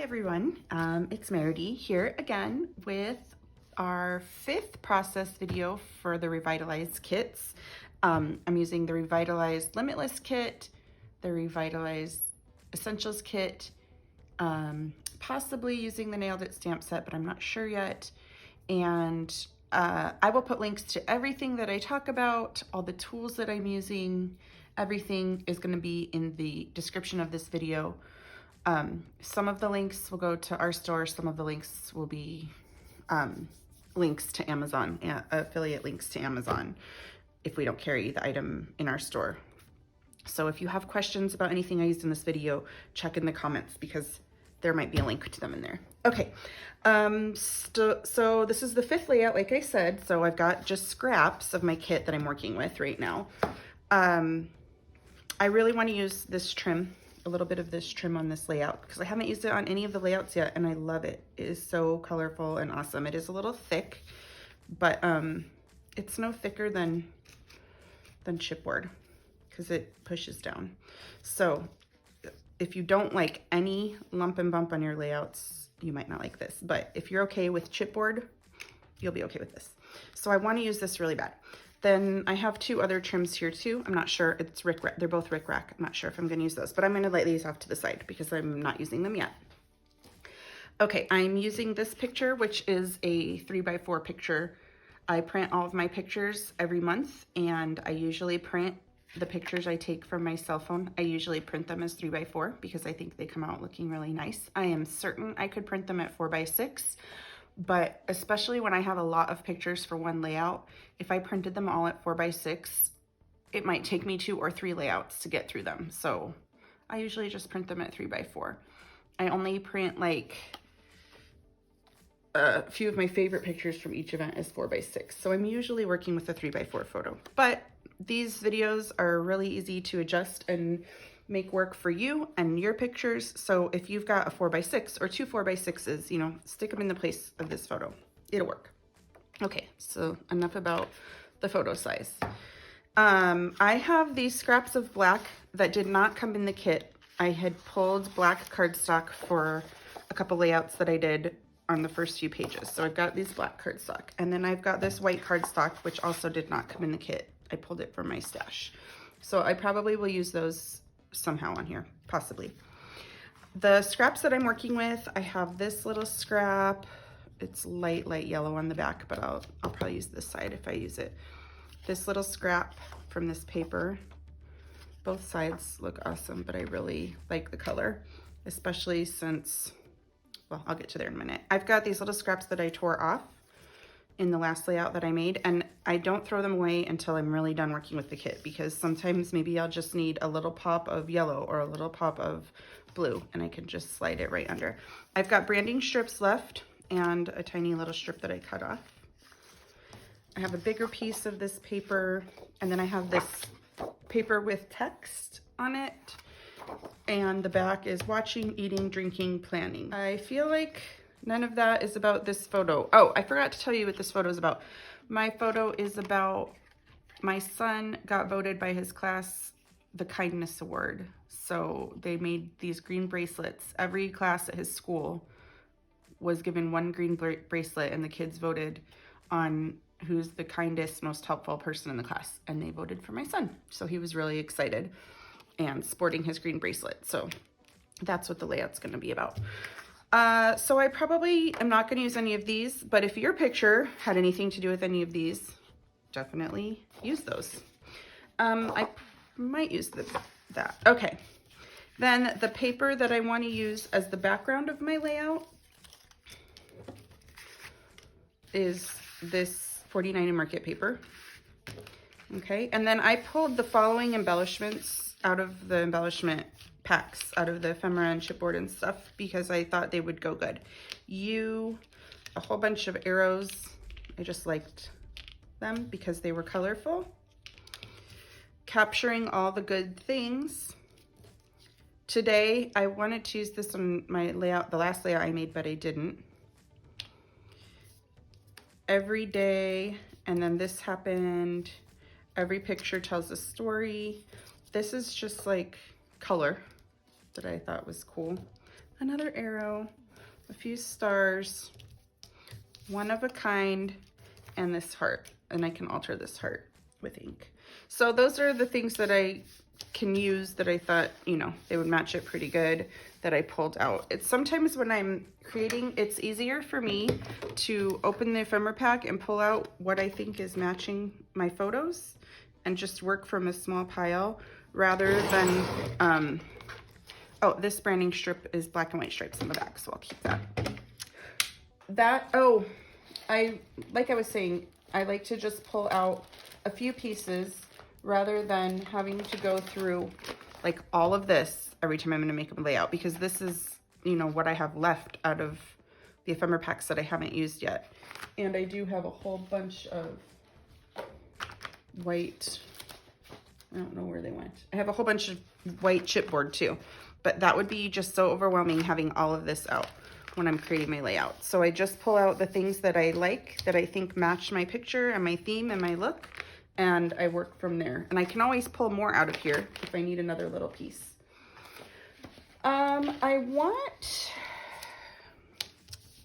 Hi everyone, it's Meridy here again with our 5th process video for the Revitalize kits. I'm using the Revitalize Limitless kit, the Revitalize Essentials kit, possibly using the Nailed It stamp set, but I'm not sure yet. And I will put links to everything that I talk about, all the tools that I'm using. Everything is going to be in the description of this video. Some of the links will go to our store, some of the links will be links to Amazon, affiliate links to Amazon if we don't carry the item in our store. So if you have questions about anything I used in this video, check in the comments because there might be a link to them in there. Okay, so this is the 5th layout, like I said. So I've got just scraps of my kit that I'm working with right now. I really want to use this trim, a little bit of this trim on this layout because I haven't used it on any of the layouts yet and I love it. It is so colorful and awesome. It is a little thick, but it's no thicker than chipboard because it pushes down. So if you don't like any lump and bump on your layouts, you might not like this, but if you're okay with chipboard, you'll be okay with this. So I want to use this really bad. Then I have 2 other trims here too. I'm not sure, it's they're both Rick Rack. I'm not sure if I'm gonna use those, but I'm gonna lay these off to the side because I'm not using them yet. Okay, I'm using this picture, which is a 3x4 picture. I print all of my pictures every month, and I usually print the pictures I take from my cell phone. I usually print them as 3x4 because I think they come out looking really nice. I am certain I could print them at 4x6. But especially when I have a lot of pictures for one layout, if I printed them all at 4x6, it might take me 2 or 3 layouts to get through them. So I usually just print them at 3x4. I only print like a few of my favorite pictures from each event as 4x6. So I'm usually working with a 3x4 photo. But these videos are really easy to adjust and make work for you and your pictures. So if you've got a 4x6 or 2 4x6s, you know, stick them in the place of this photo. It'll work. Okay, so enough about the photo size. I have these scraps of black that did not come in the kit. I had pulled black cardstock for a couple layouts that I did on the first few pages. So I've got these black cardstock, and then I've got this white cardstock, which also did not come in the kit. I pulled it from my stash. So I probably will use those somehow on here, possibly. The scraps that I'm working with, I have this little scrap. It's light yellow on the back, but I'll probably use this side if I use it. This little scrap from this paper. Both sides look awesome, but I really like the color, especially since, well, I'll get to there in a minute. I've got these little scraps that I tore off in the last layout that I made, and I don't throw them away until I'm really done working with the kit, because sometimes maybe I'll just need a little pop of yellow or a little pop of blue, and I can just slide it right under. I've got branding strips left and a tiny little strip that I cut off. I have a bigger piece of this paper, and then I have this paper with text on it, and the back is watching, eating, drinking, planning. I feel like none of that is about this photo. Oh, I forgot to tell you what this photo is about. My photo is about my son got voted by his class the Kindness Award. So they made these green bracelets. Every class at his school was given one green bracelet, and the kids voted on who's the kindest, most helpful person in the class. And they voted for my son. So he was really excited and sporting his green bracelet. So that's what the layout's gonna be about. So I probably am not going to use any of these, but if your picture had anything to do with any of these, definitely use those. I might use that. Okay. Then the paper that I want to use as the background of my layout is this 49 and Market paper. Okay. And then I pulled the following embellishments out of the embellishment packs, out of the ephemera and chipboard and stuff, because I thought they would go good. A whole bunch of arrows. I just liked them because they were colorful. Capturing all the good things. Today, I wanted to use this on my layout, the last layout I made, but I didn't. Every day, and then this happened. Every picture tells a story. This is just like color that I thought was cool. another arrow, a few stars, one of a kind, and this heart. And I can alter this heart with ink. So those are the things that I can use that I thought, you know, they would match it pretty good that I pulled out. It's sometimes when I'm creating, it's easier for me to open the ephemera pack and pull out what I think is matching my photos and just work from a small pile rather than, oh, this branding strip is black and white stripes on the back, so I'll keep that. Oh, like I was saying, I like to just pull out a few pieces rather than having to go through like all of this every time I'm going to make a layout, because this is, you know, what I have left out of the ephemera packs that I haven't used yet. And I do have a whole bunch of white, I don't know where they went. I have a whole bunch of white chipboard too, but that would be just so overwhelming having all of this out when I'm creating my layout. So I just pull out the things that I like, that I think match my picture and my theme and my look, and I work from there. And I can always pull more out of here if I need another little piece. I want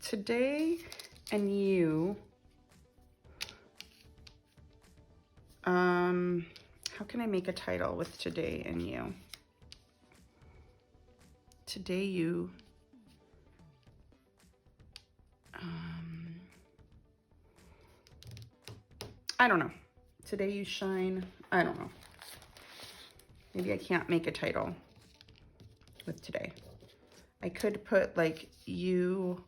Today and You. How can I make a title with Today and You? Today You. I don't know. Today You Shine. I don't know. Maybe I can't make a title with today. I could put like, You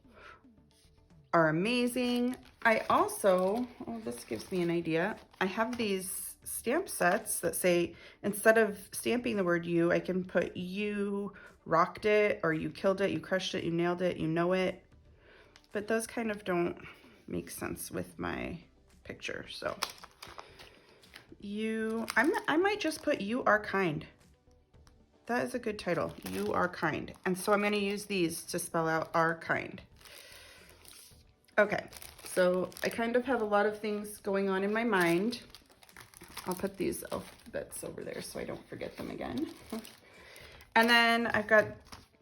Are Amazing. I also, oh, this gives me an idea. I have these stamp sets that say, instead of stamping the word you, I can put You Rocked It, or You Killed It, You Crushed It, You Nailed It, You Know It. But those kind of don't make sense with my picture. So I might just put You Are Kind. That is a good title. You Are Kind. And so I'm going to use these to spell out Are Kind. Okay, so I kind of have a lot of things going on in my mind. I'll put these alphabets over there so I don't forget them again. And then I've got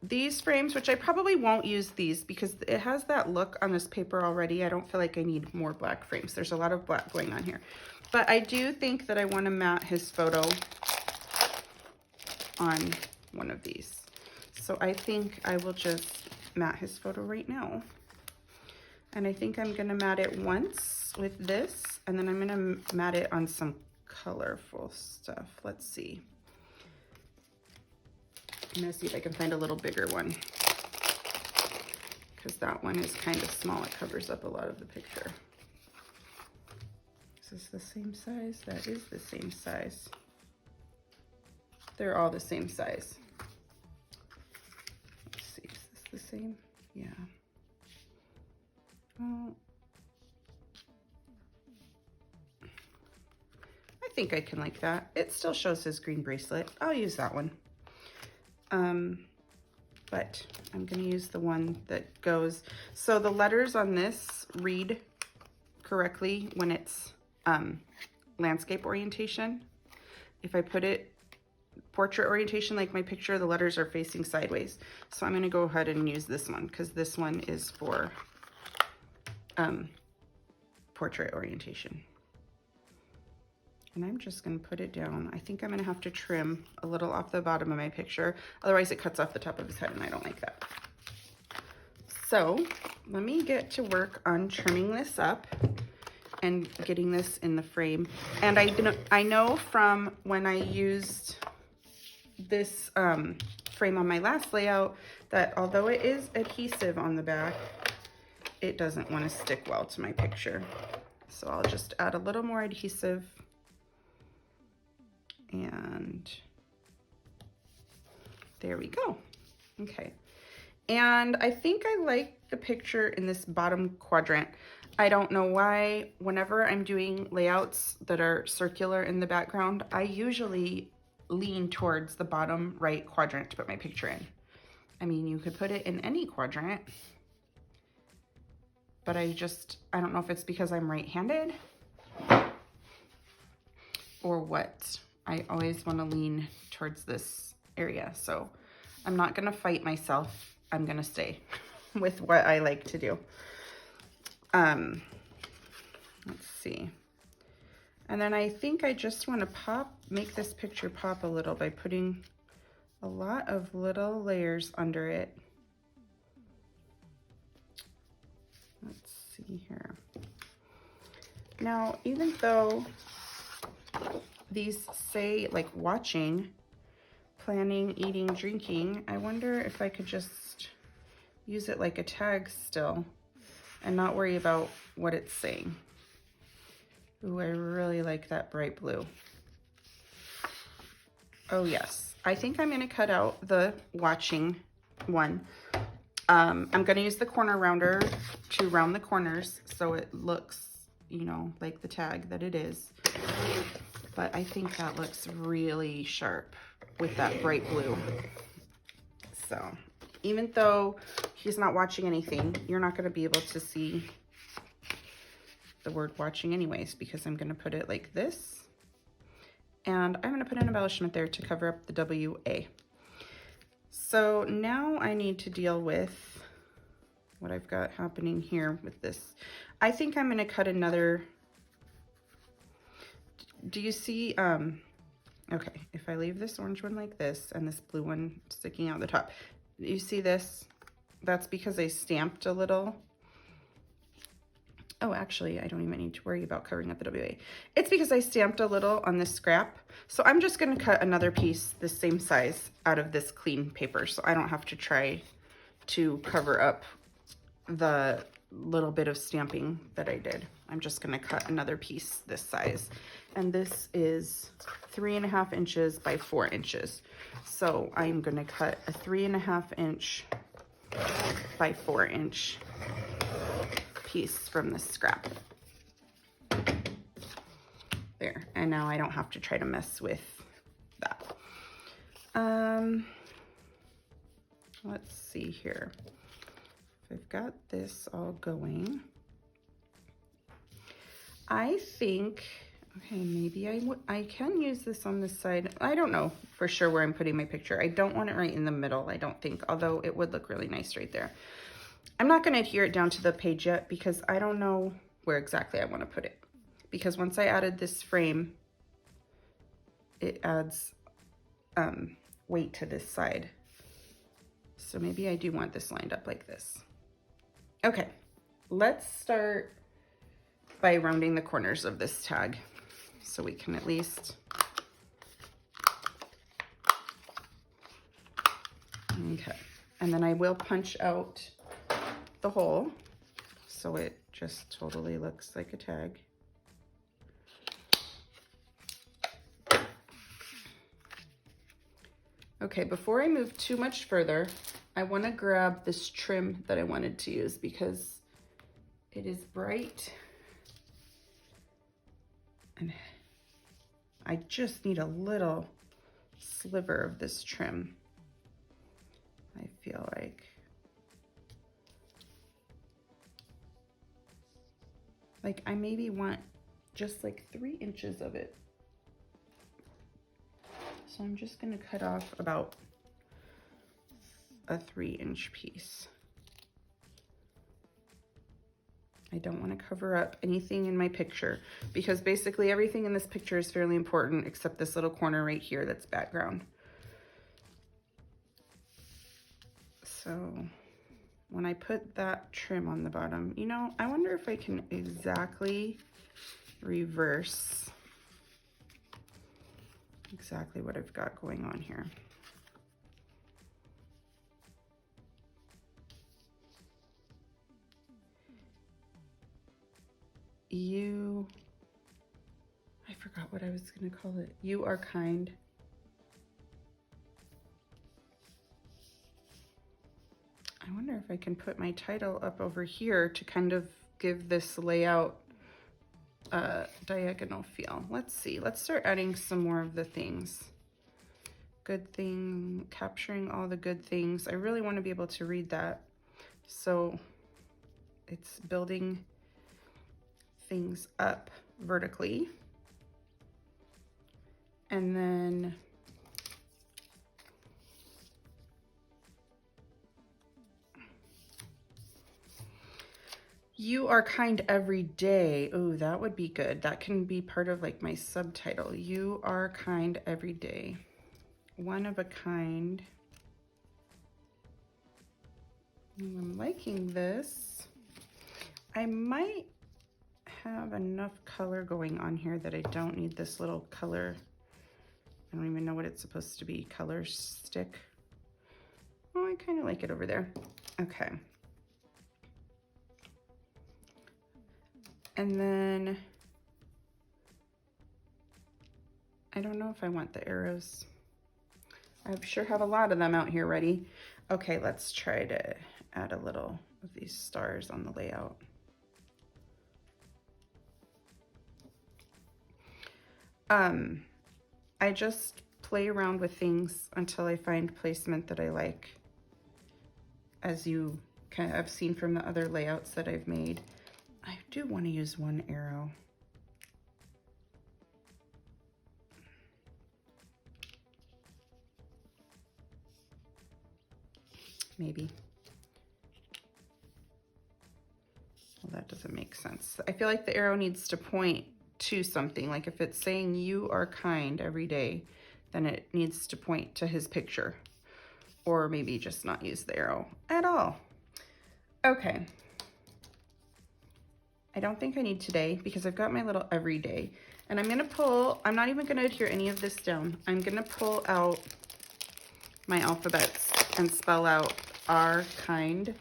these frames, which I probably won't use these because it has that look on this paper already. I don't feel like I need more black frames. There's a lot of black going on here. But I do think that I want to mat his photo on one of these. So I think I will just mat his photo right now. And I think I'm going to mat it once with this, and then I'm going to mat it on some colorful stuff. Let's see. I'm going to see if I can find a little bigger one, because that one is kind of small. It covers up a lot of the picture. Is this the same size? That is the same size. They're all the same size. Let's see, is this the same? Yeah. Well, I think I can like that. It still shows his green bracelet. I'll use that one. But I'm going to use the one that goes, so the letters on this read correctly when it's landscape orientation. If I put it portrait orientation like my picture, the letters are facing sideways. So I'm going to go ahead and use this one because this one is for portrait orientation. And I'm just going to put it down. I think I'm going to have to trim a little off the bottom of my picture. Otherwise it cuts off the top of his head and I don't like that. So let me get to work on trimming this up and getting this in the frame. And I know from when I used this frame on my last layout that although it is adhesive on the back, it doesn't want to stick well to my picture. So I'll just add a little more adhesive. And there we go. Okay. And I think I like the picture in this bottom quadrant. I don't know why, whenever I'm doing layouts that are circular in the background, I usually lean towards the bottom right quadrant to put my picture in. I mean, you could put it in any quadrant, but I don't know if it's because I'm right-handed or what. I always want to lean towards this area, so I'm not going to fight myself. I'm gonna stay with what I like to do. Let's see. And then I think I just want to make this picture pop a little by putting a lot of little layers under it. Let's see here. Now, even though these say like watching, planning, eating, drinking, I wonder if I could just use it like a tag still and not worry about what it's saying. Ooh, I really like that bright blue. Oh yes, I think I'm gonna cut out the watching one. I'm gonna use the corner rounder to round the corners so it looks, you know, like the tag that it is. But I think that looks really sharp with that bright blue. So even though he's not watching anything, you're not gonna be able to see the word watching anyways, because I'm gonna put it like this. And I'm gonna put an embellishment there to cover up the WA. So now I need to deal with what I've got happening here with this. I think I'm gonna cut another, do you see, okay, if I leave this orange one like this and this blue one sticking out the top, you see this? That's because I stamped a little. Oh, actually, I don't even need to worry about covering up the WA. It's because I stamped a little on this scrap. So I'm just gonna cut another piece the same size out of this clean paper so I don't have to try to cover up the little bit of stamping that I did. I'm just gonna cut another piece this size. And this is 3.5 inches by 4 inches. So I'm gonna cut a 3.5 inch by 4 inch piece from the scrap. There, and now I don't have to try to mess with that. Let's see here. If I've got this all going, I think, okay, maybe I can use this on this side. I don't know for sure where I'm putting my picture. I don't want it right in the middle, I don't think, although it would look really nice right there. I'm not going to adhere it down to the page yet because I don't know where exactly I want to put it. Because once I added this frame, it adds weight to this side. So maybe I do want this lined up like this. Okay, let's start by rounding the corners of this tag so we can at least, okay. And then I will punch out the hole so it just totally looks like a tag. Okay, before I move too much further, I want to grab this trim that I wanted to use because it is bright and I just need a little sliver of this trim, I feel like. Like I maybe want just like 3 inches of it. So I'm just gonna cut off about a 3-inch piece. I don't want to cover up anything in my picture because basically everything in this picture is fairly important except this little corner right here that's background. So when I put that trim on the bottom, you know, I wonder if I can exactly reverse exactly what I've got going on here. I forgot what I was going to call it. You are kind. I wonder if I can put my title up over here to kind of give this layout diagonal feel. Let's see. Let's start adding some more of the things. Good thing, capturing all the good things. I really want to be able to read that. So it's building things up vertically. And then You are kind every day. Oh, that would be good. That can be part of like my subtitle. You are kind every day. One of a kind. I'm liking this. I might have enough color going on here that I don't need this little color. I don't even know what it's supposed to be. Color stick. Oh, I kind of like it over there. Okay. And then I don't know if I want the arrows. I sure have a lot of them out here ready. Okay, let's try to add a little of these stars on the layout. I just play around with things until I find placement that I like. As you kind of have seen from the other layouts that I've made, I do want to use one arrow. Maybe. Well, that doesn't make sense. I feel like the arrow needs to point to something. Like if it's saying you are kind every day, then it needs to point to his picture. Or maybe just not use the arrow at all. Okay. I don't think I need today because I've got my little everyday. And I'm gonna pull, I'm not even gonna adhere any of this down. I'm gonna pull out my alphabets and spell out are kind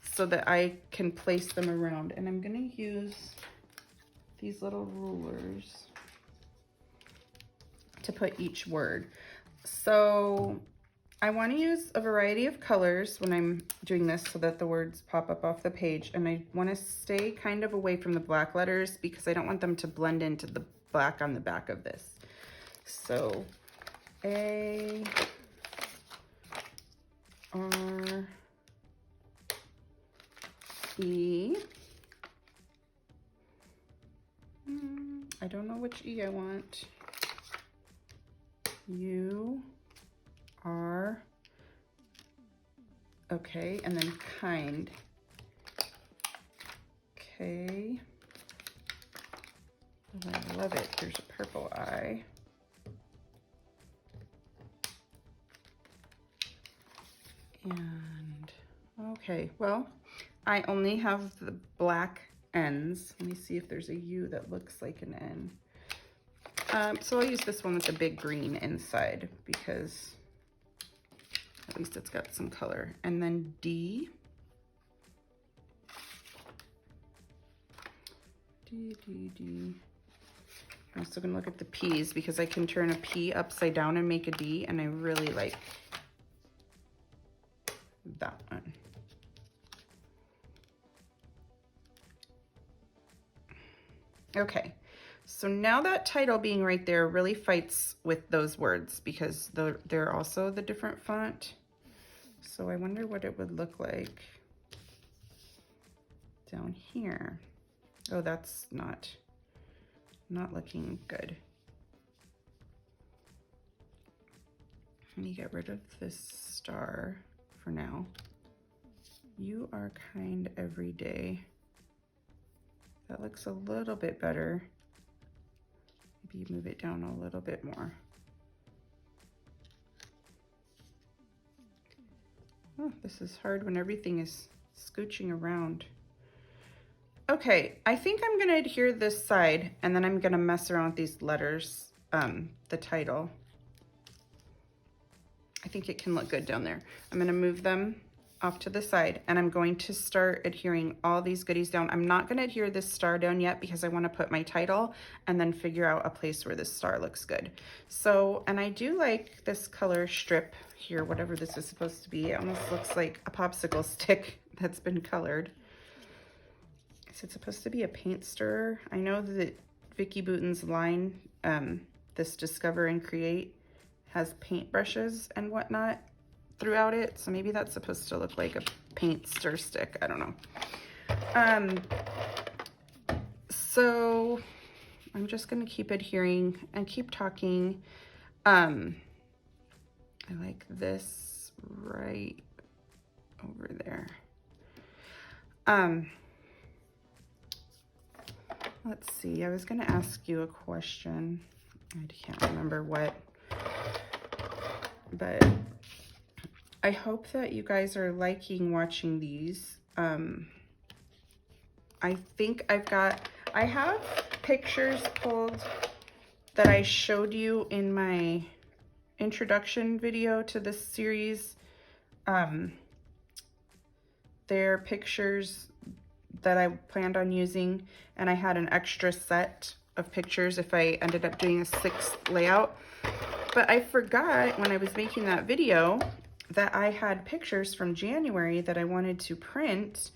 so that I can place them around. And I'm gonna use these little rulers to put each word. So I want to use a variety of colors when I'm doing this so that the words pop up off the page, and I want to stay kind of away from the black letters because I don't want them to blend into the black on the back of this. So A, R, E. I don't know which E I want. U, R, okay, and then kind. Okay. Oh, I love it. There's a purple eye. And okay, well, I only have the black ends. Let me see if there's a U that looks like an N. So I'll use this one with the big green inside because at least it's got some color. And then D. D, D, D. I'm still gonna look at the P's because I can turn a P upside down and make a D, and I really like that one. Okay, so now that title being right there really fights with those words because they're also the different font. So I wonder what it would look like down here. Oh, that's not looking good. Let me get rid of this star for now. You are kind every day. That looks a little bit better. Maybe move it down a little bit more. Oh, this is hard when everything is scooching around. Okay, I think I'm gonna adhere this side and then I'm gonna mess around with these letters, the title. I think it can look good down there. I'm gonna move them off to the side and I'm going to start adhering all these goodies down. I'm not gonna adhere this star down yet because I wanna put my title and then figure out a place where this star looks good. So, and I do like this color strip here, whatever this is supposed to be. It almost looks like a popsicle stick that's been colored. Is it supposed to be a paint stirrer? I know that Vicki Boutin's line, this Discover and Create, has paintbrushes and whatnot throughout it. So maybe that's supposed to look like a paint stir stick. I don't know. So I'm just going to keep adhering and keep talking. I like this right over there. let's see, I was gonna ask you a question. I can't remember what, but I hope that you guys are liking watching these. I think I have pictures pulled that I showed you in my introduction video to this series. They're pictures that I planned on using, and I had an extra set of pictures if I ended up doing a 6th layout. But I forgot when I was making that video that I had pictures from January that I wanted to print,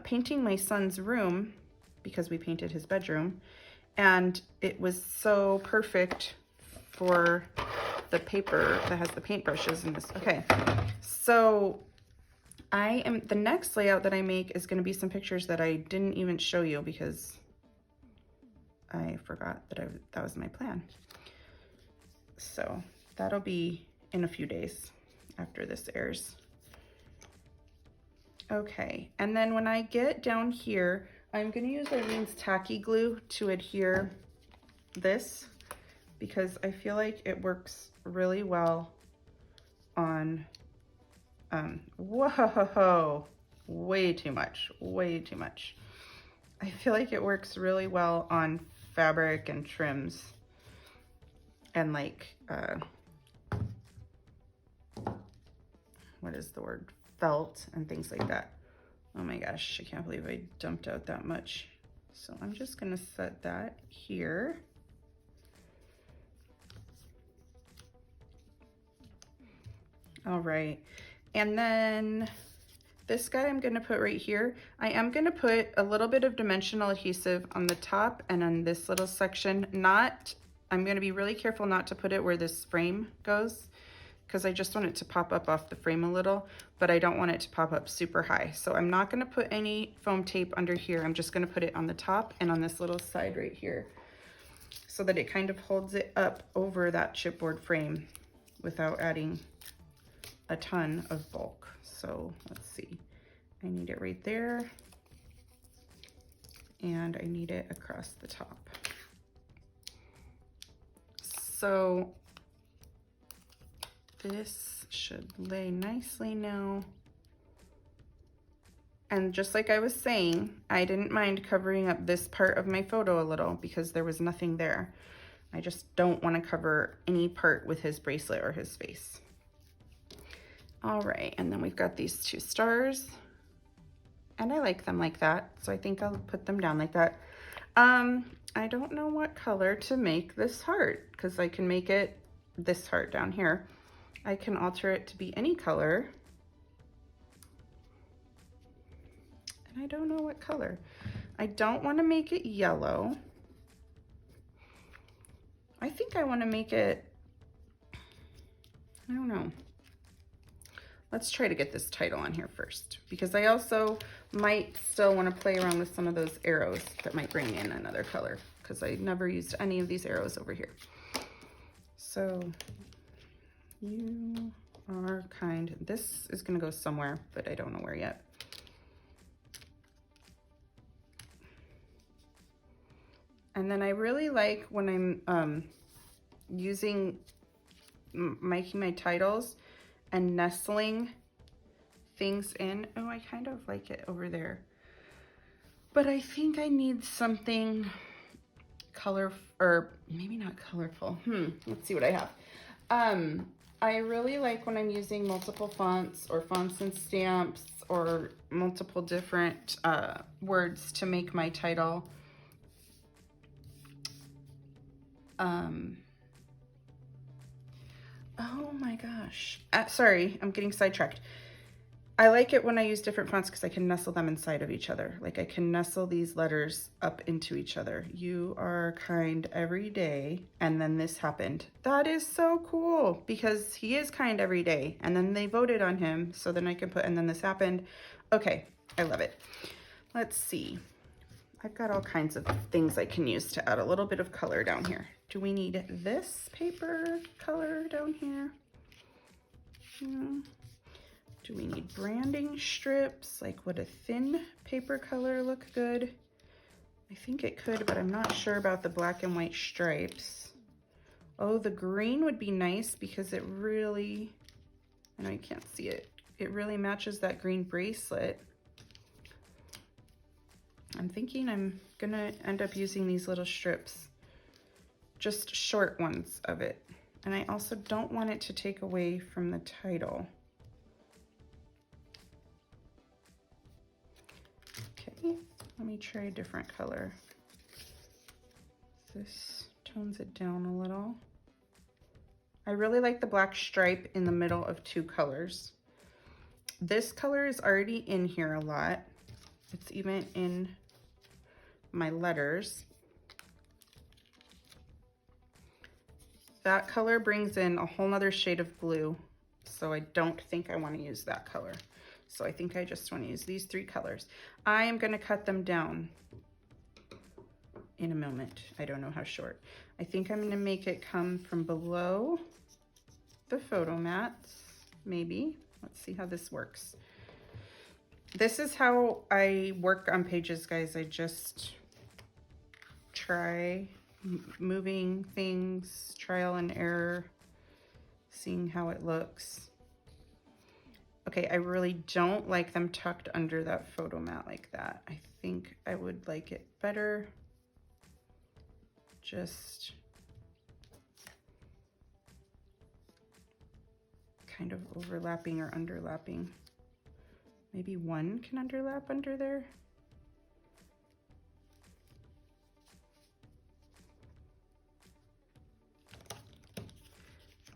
painting my son's room, because we painted his bedroom, and it was so perfect for the paper that has the paintbrushes in this. Okay, so the next layout that I make is going to be some pictures that I didn't even show you because I forgot that that was my plan. So that'll be in a few days after this airs. Okay, and then when I get down here, I'm going to use Irene's tacky glue to adhere this because I feel like it works really well on, whoa, way too much, way too much. I feel like it works really well on fabric and trims and like, what is the word? Felt and things like that. Oh my gosh, I can't believe I dumped out that much. So I'm just gonna set that here. All right, and then this guy I'm gonna put right here. I am gonna put a little bit of dimensional adhesive on the top and on this little section. I'm gonna be really careful not to put it where this frame goes, because I just want it to pop up off the frame a little, but I don't want it to pop up super high. So I'm not gonna put any foam tape under here. I'm just gonna put it on the top and on this little side right here so that it kind of holds it up over that chipboard frame without adding a ton of bulk. So let's see, I need it right there and I need it across the top. So this should lay nicely now. And just like I was saying, I didn't mind covering up this part of my photo a little because there was nothing there. I just don't want to cover any part with his bracelet or his face. All right, and then we've got these 2 stars. And I like them like that, so I think I'll put them down like that. I don't know what color to make this heart, because I can make it this heart down here. I can alter it to be any color. And I don't know what color. I don't want to make it yellow. I think I want to make it, I don't know. Let's try to get this title on here first, because I also might still want to play around with some of those arrows that might bring in another color, because I never used any of these arrows over here. So you are kind. This is going to go somewhere, but I don't know where yet. And then I really like when I'm making my titles and nestling things in. Oh, I kind of like it over there. But I think I need something color, or maybe not colorful. Let's see what I have. I really like when I'm using multiple fonts or fonts and stamps or multiple different words to make my title. Oh my gosh. Sorry, I'm getting sidetracked. I like it when I use different fonts because I can nestle them inside of each other. Like I can nestle these letters up into each other. You are kind every day. And then this happened. That is so cool because he is kind every day. And then they voted on him. So then I can put, and then this happened. Okay, I love it. Let's see. I've got all kinds of things I can use to add a little bit of color down here. Do we need this paper color down here? Do we need branding strips? Like, would a thin paper color look good? I think it could, but I'm not sure about the black and white stripes. Oh, the green would be nice because it really, I know you can't see it, it really matches that green bracelet. I'm thinking I'm gonna end up using these little strips, just short ones of it. And I also don't want it to take away from the title. Okay, let me try a different color. This tones it down a little. I really like the black stripe in the middle of two colors. This color is already in here a lot. It's even in my letters. That color brings in a whole nother shade of blue, so I don't think I want to use that color. So I think I just want to use these three colors. I am going to cut them down in a moment. I don't know how short. I think I'm going to make it come from below the photo mats, maybe. Let's see how this works. This is how I work on pages, guys. I just try moving things, trial and error, seeing how it looks. Okay, I really don't like them tucked under that photo mat like that. I think I would like it better just kind of overlapping or underlapping. Maybe one can underlap under there.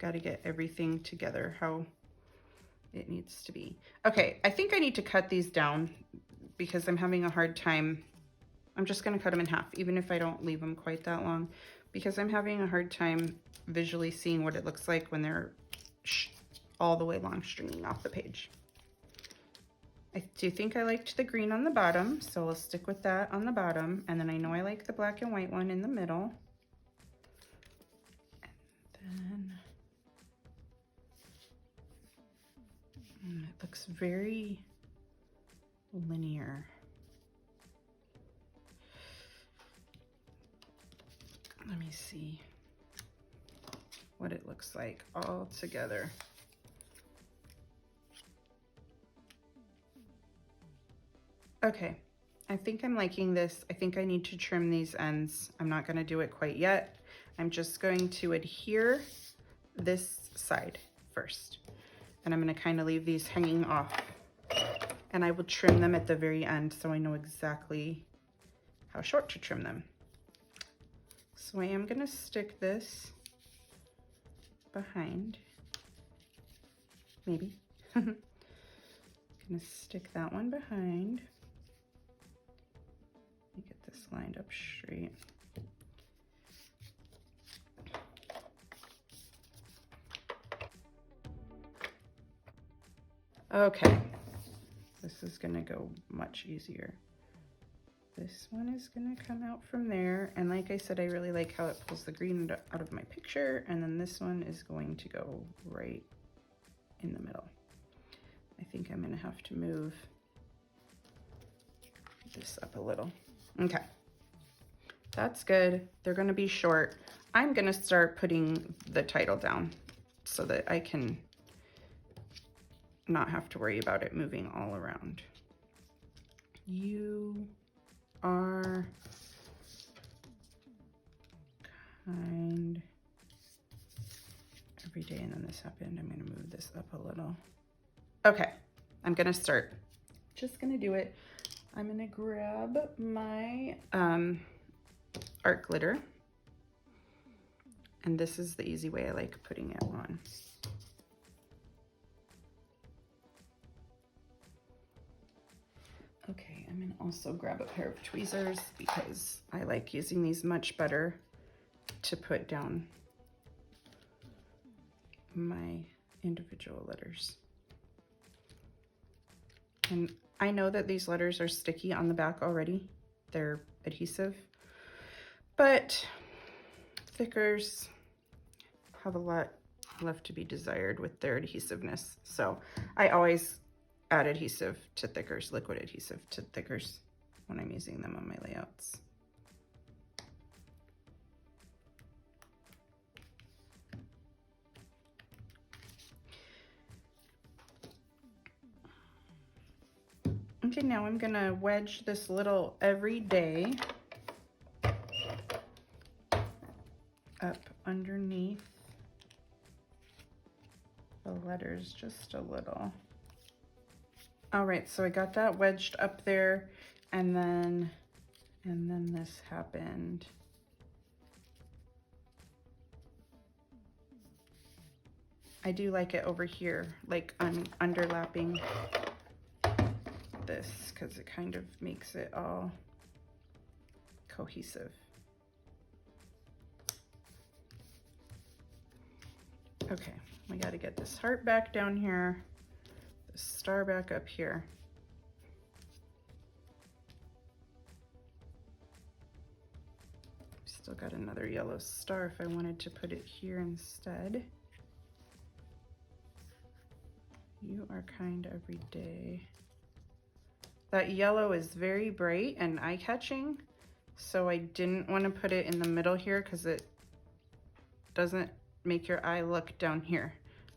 Got to get everything together how it needs to be. Okay, I think I need to cut these down because I'm having a hard time. I'm just going to cut them in half, even if I don't leave them quite that long, because I'm having a hard time visually seeing what it looks like when they're all the way long stringing off the page. I do think I liked the green on the bottom, so I'll stick with that on the bottom. And then I know I like the black and white one in the middle. And then it looks very linear. Let me see what it looks like all together. Okay, I think I'm liking this. I think I need to trim these ends. I'm not going to do it quite yet. I'm just going to adhere this side first. And I'm going to kind of leave these hanging off. And I will trim them at the very end so I know exactly how short to trim them. So I am going to stick this behind. Maybe. I'm going to stick that one behind. Let me get this lined up straight. Okay, this is gonna go much easier. This one is gonna come out from there, and like I said, I really like how it pulls the green out of my picture, and then this one is going to go right in the middle. I think I'm gonna have to move this up a little. Okay, that's good. They're gonna be short. I'm gonna start putting the title down so that I can not have to worry about it moving all around. You are kind every day, and then this happened. I'm gonna move this up a little. Okay, I'm gonna start. Just gonna do it. I'm gonna grab my art glitter, and this is the easy way I like putting it on. Okay, I'm gonna also grab a pair of tweezers because I like using these much better to put down my individual letters. And I know that these letters are sticky on the back already. They're adhesive, but thickers have a lot left to be desired with their adhesiveness. So I always add adhesive to thickers, liquid adhesive to thickers when I'm using them on my layouts. thinking now I'm gonna wedge this little everyday up underneath the letters just a little. All right, so I got that wedged up there, and then this happened. I do like it over here, like I'm underlapping this, because it kind of makes it all cohesive. Okay, we got to get this heart back down here, the star back up here. Still got another yellow star if I wanted to put it here instead. You are kind every day. That yellow is very bright and eye-catching, so I didn't want to put it in the middle here because it doesn't make your eye look down here.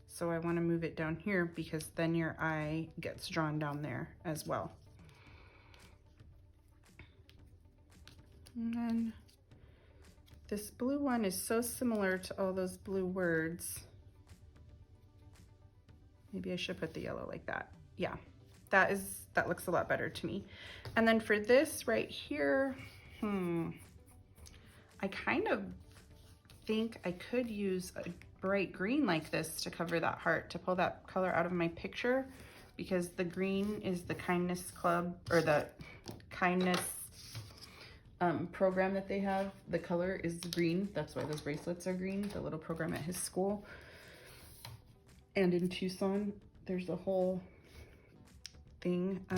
So I want to move it down here because then your eye gets drawn down there as well. And then this blue one is so similar to all those blue words. Maybe I should put the yellow like that. Yeah, that looks a lot better to me. And then for this right here, I kind of think I could use a bright green like this to cover that heart, to pull that color out of my picture, because the green is the kindness club, or the kindness program that they have. The color is green. That's why those bracelets are green, the little program at his school. And in Tucson, there's a whole thing. I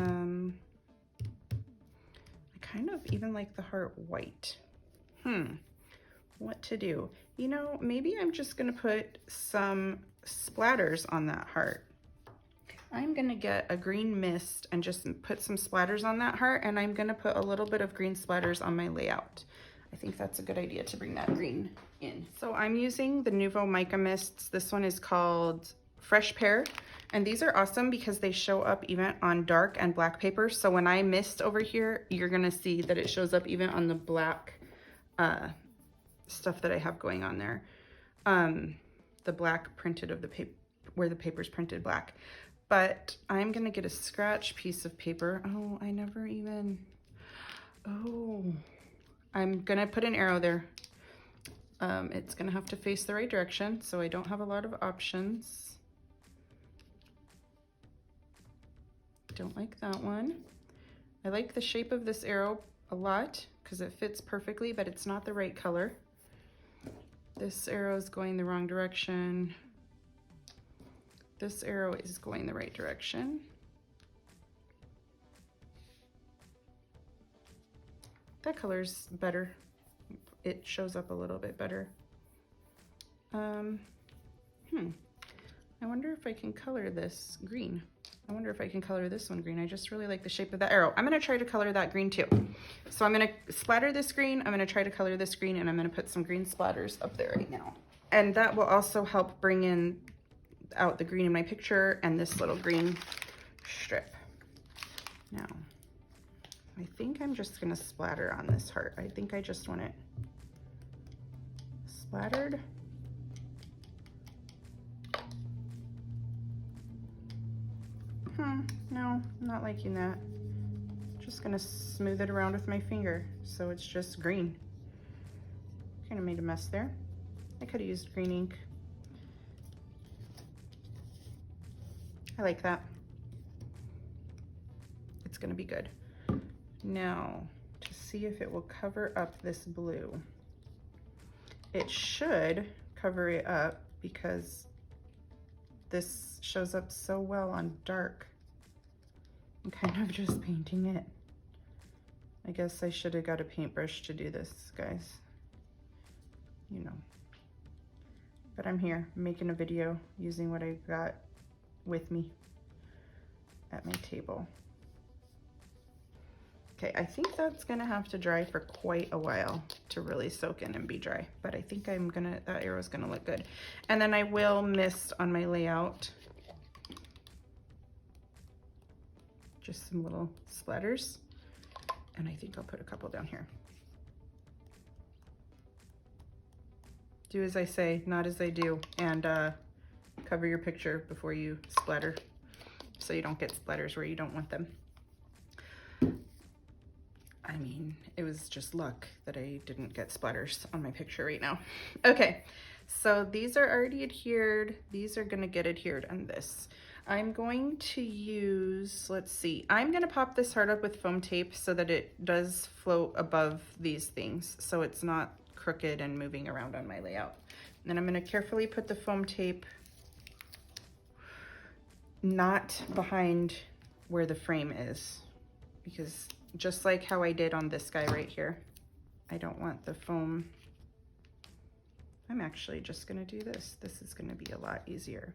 kind of even like the heart white. What to do? You know, maybe I'm just gonna put some splatters on that heart. I'm gonna get a green mist and just put some splatters on that heart, and I'm gonna put a little bit of green splatters on my layout. I think that's a good idea to bring that green in. So I'm using the Nuvo Mica Mists. This one is called Fresh Pear, and these are awesome because they show up even on dark and black paper. So when I mist over here, you're gonna see that it shows up even on the black stuff that I have going on there. The black printed of the paper, where the paper's printed black. But I'm gonna get a scratch piece of paper. Oh, I'm gonna put an arrow there. It's gonna have to face the right direction, so I don't have a lot of options. Don't like that one. I like the shape of this arrow a lot because it fits perfectly, but it's not the right color. This arrow is going the wrong direction. This arrow is going the right direction. That color's better. It shows up a little bit better. I wonder if I can color this green. I wonder if I can color this one green. I just really like the shape of that arrow. I'm gonna try to color that green too. So I'm gonna splatter this green, I'm gonna try to color this green, and I'm gonna put some green splatters up there right now. And that will also help bring out the green in my picture and this little green strip. Now, I think I'm just gonna splatter on this heart. I think I just want it splattered. No, I'm not liking that. Just gonna smooth it around with my finger so it's just green. Kind of made a mess there. I could have used green ink. I like that. It's gonna be good. Now, to see if it will cover up this blue. It should cover it up because this shows up so well on dark. I'm kind of just painting it. I guess I should have got a paintbrush to do this, guys. You know. But I'm here making a video using what I got with me at my table. Okay, I think that's gonna have to dry for quite a while to really soak in and be dry, but I think that arrow's gonna look good. And then I will mist on my layout. just some little splatters. And I think I'll put a couple down here. Do as I say, not as I do. And cover your picture before you splatter, so you don't get splatters where you don't want them. I mean, it was just luck that I didn't get splatters on my picture right now. Okay, so these are already adhered. These are gonna get adhered on this. I'm going to use, let's see, I'm gonna pop this heart up with foam tape so that it does float above these things, so it's not crooked and moving around on my layout. And then I'm gonna carefully put the foam tape not behind where the frame is, because just like how I did on this guy right here, I don't want the foam. I'm actually just gonna do this. This is gonna be a lot easier.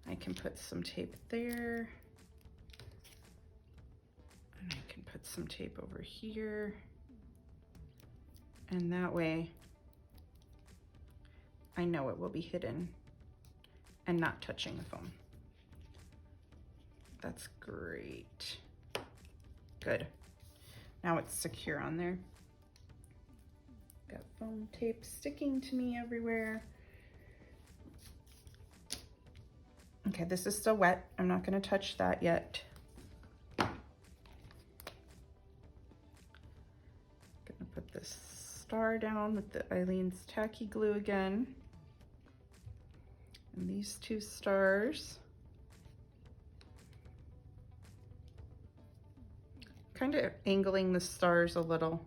I can put some tape there, and I can put some tape over here, and that way I know it will be hidden and not touching the foam. That's great. Good. Now it's secure on there. Got foam tape sticking to me everywhere. Okay, this is still wet. I'm not going to touch that yet. Gonna put this star down with the Eileen's tacky glue again. And these two stars. Kind of angling the stars a little,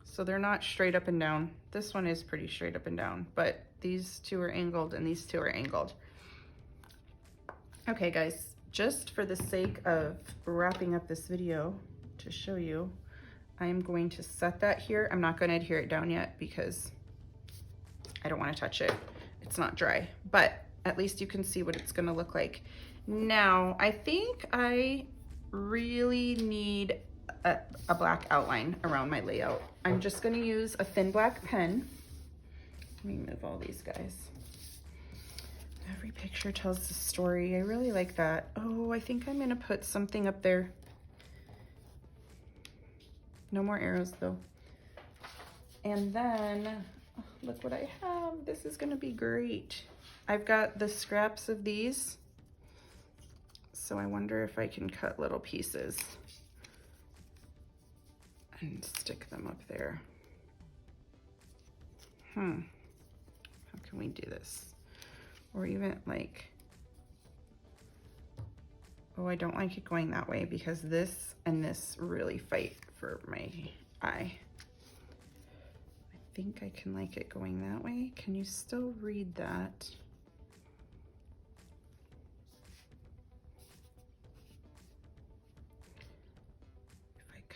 so they're not straight up and down. This one is pretty straight up and down, but these two are angled and these two are angled. Okay guys, just for the sake of wrapping up this video to show you, I'm going to set that here. I'm not going to adhere it down yet because I don't want to touch it. It's not dry, but at least you can see what it's going to look like. Now, I think I really need a black outline around my layout. I'm just going to use a thin black pen. Let me move all these guys. Every picture tells a story. I really like that. Oh, I think I'm going to put something up there. No more arrows though. And then, oh, look what I have. This is going to be great. I've got the scraps of these. So I wonder if I can cut little pieces and stick them up there. How can we do this? Or even like, oh, I don't like it going that way because this and this really fight for my eye. I think I can like it going that way. Can you still read that?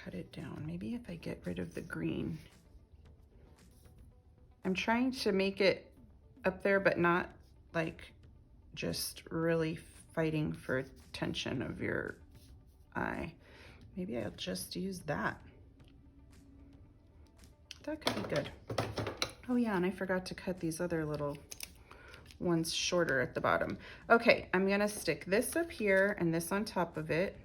Cut it down. Maybe if I get rid of the green. I'm trying to make it up there, but not like just really fighting for attention of your eye. Maybe I'll just use that. That could be good. Oh yeah, and I forgot to cut these other little ones shorter at the bottom. Okay, I'm gonna stick this up here and this on top of it.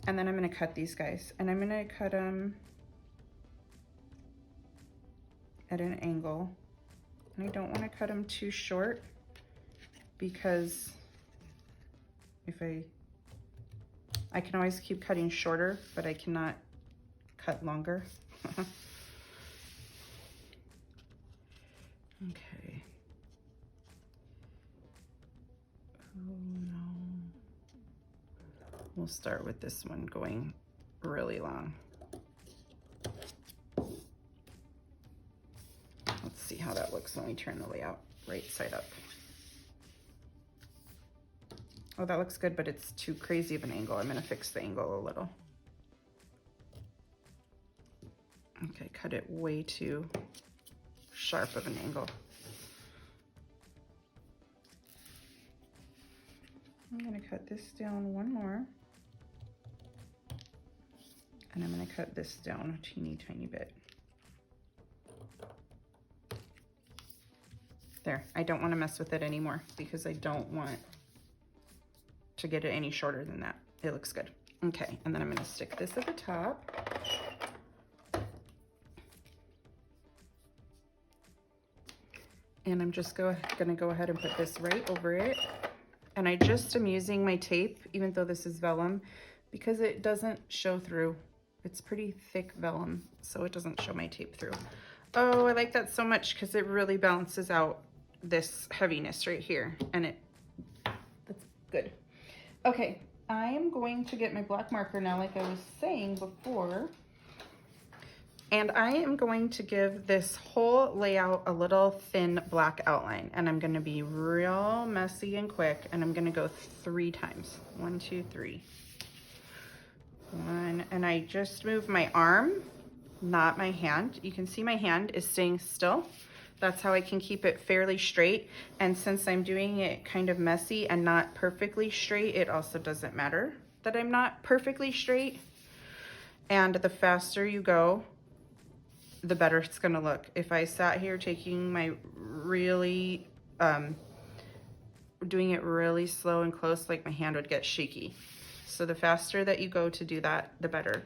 And then I'm going to cut these guys, and I'm going to cut them at an angle. And I don't want to cut them too short because if I can always keep cutting shorter, but I cannot cut longer. Okay. Oh no. We'll start with this one going really long. Let's see how that looks when we turn the layout right side up. Oh, that looks good, but it's too crazy of an angle. I'm gonna fix the angle a little. Okay, cut it way too sharp of an angle. I'm gonna cut this down one more. And I'm gonna cut this down a teeny tiny bit. There, I don't wanna mess with it anymore because I don't want to get it any shorter than that. It looks good. Okay, and then I'm gonna stick this at the top. And I'm just gonna go ahead and put this right over it. And I just am using my tape, even though this is vellum, because it doesn't show through. It's pretty thick vellum, so it doesn't show my tape through. Oh, I like that so much because it really balances out this heaviness right here, and that's good. Okay, I am going to get my black marker now, like I was saying before, and I am going to give this whole layout a little thin black outline, and I'm gonna be real messy and quick, and I'm gonna go 3 times. 1, 2, 3. 1, and I just move my arm, not my hand. You can see my hand is staying still. That's how I can keep it fairly straight. And since I'm doing it kind of messy and not perfectly straight, it also doesn't matter that I'm not perfectly straight. And the faster you go, the better it's gonna look. If I sat here taking my really, doing it really slow and close, like my hand would get shaky. So the faster that you go to do that, the better.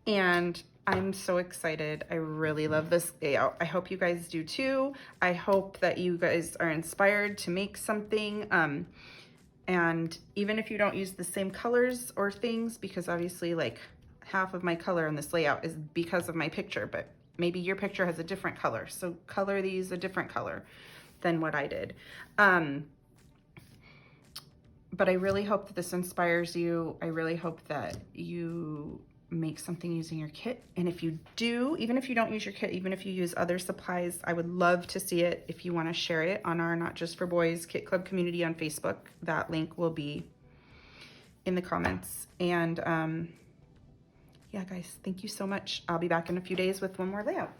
And I'm so excited. I really love this layout. I hope you guys do too. I hope that you guys are inspired to make something. And even if you don't use the same colors or things, because obviously like half of my color in this layout is because of my picture, but maybe your picture has a different color. So color these a different color than what I did. But I really hope that this inspires you. I really hope that you make something using your kit. And if you do, even if you don't use your kit, even if you use other supplies, I would love to see it. If you want to share it on our Not Just for Boys Kit Club community on Facebook, that link will be in the comments. And yeah, guys, thank you so much. I'll be back in a few days with one more layout.